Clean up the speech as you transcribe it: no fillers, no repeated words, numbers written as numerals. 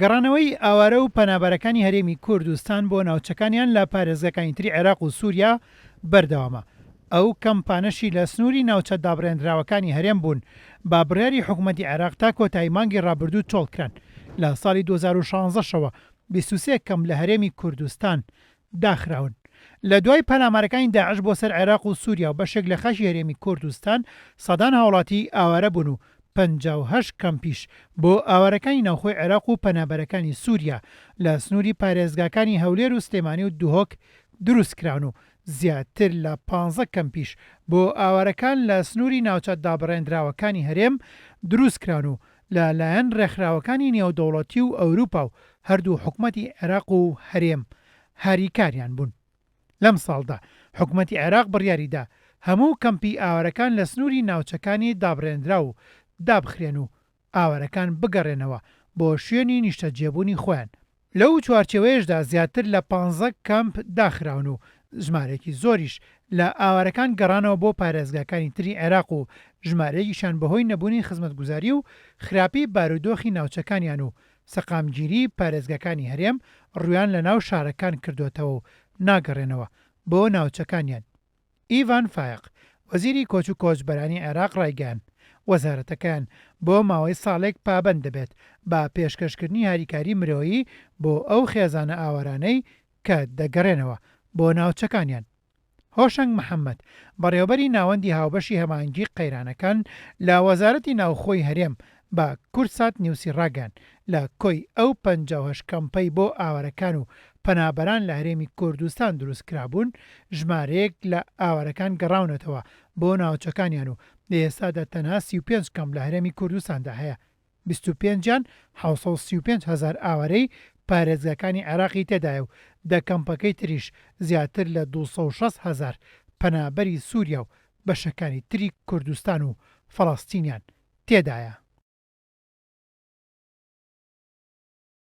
گەڕانەوەی ئاوارە و پەنابەرەکانی هەرێمی کوردستان بۆ ناوچەکانیان لە پارێزگاکانی تری عێراق و سووریا بەردەوامە. ئەو کەمپانەشی لە سنووری ناوچە دابڕێنراوەکانی هەرێم بوون با بڕیاری حکوومەتی عێراق تا کۆتایی مانگی ڕابردوو تۆڵکران. لە ساڵی 2016ەوە 23 کەم لە هەرێمی کوردستان داخراون. لە دوای پەلامارەکانی داعش بۆ سەر عێراق و سووریا و بەشێک لە خەشی هەرێمی کوردستان سەدان هاوڵاتی ئاوارە بوون و 58 کەمپیش بۆ ئاوارەکانی ناوخۆی عێراق و پەنابەرەکانی سووریا لە سنووری پارێزگاکانی هەولێر و سلێمانی و دوهۆک دروست کراون و زیاتر لە 15 کەمپیش بۆ ئاوارەکان لە سنووری ناوچە دابڕێنراوەکانی هەرێم دروست کراون و لەلایەن ڕێکخراوەکانی نێودەوڵەتی و ئەوروپا و هەردوو حکوومەتی عێراق و هەرێم هاریکاریان بوون. لەم ساڵدا حکوومەتی عێراق بڕیاریدا هەموو کەمپی ئاوارەکان لە سنووری ناوچەکانی دابڕێنرا و دابخرێن و ئاوارەکان بگەڕێنەوە بۆ شوێنی نیشتەجێبوونی خۆیان. لەو چوارچێوەیەشدا زیاتر لە 15 کەمپ داخراون و ژمارەیەکی زۆریش لە ئاوارەکان گەڕانەوە بۆ پارێزگاکانی تری عێراق و ژمارەیەکیشان بەهۆی نەبوونی خزمەتگوزاری و خراپی بارودۆخی ناوچەکانیان و سەقامگیری پارێزگاکانی هەرێم ڕویان لە ناو شارەکان کردوتەوە و ناگەڕێنەوە بۆ ناوچەکانیان. ئیڤان فایق وەزیری کۆچ و کۆچبەرانی عێراق ڕایگەیاند وەزارەتەکان بۆ ماوەی ساڵێک پابەند دەبێت بە پێشکەشکردنی هاریکاری مرۆیی بۆ ئەو خێزانە ئاوارانەی کە دەگەڕێنەوە بۆ ناوچەکانیان. هۆشنگ محەممەد بەڕێوەبەری ناوەندی هاوبەشی هەمانگی قەیرانەکان لە وەزارەتی ناوخۆی هەرێم بە کورسات نیوسی ڕاگەن لە کۆی ئەو 58 کەمپەی بۆ ئاوارەکان و پەنابەران لە هەرێمی کوردستان دروست کرابوون ژمارەیەک لە ئاوارەکان گەڕاونەتەوە بۆ ناوچەکانیان و لە ئێستادا تەنها 35 کەم لە هەرێمی کوردستاندا هەیە. 25 735 هزار ئاوارەی پارێزگاکانی عێراقی تێدایە و دە کەمپەکەی تریش زیاتر لە 260 هزار پەنابەری سووریا و بەشەکانی تری کوردستان و فەڵەستینیان تێدایە.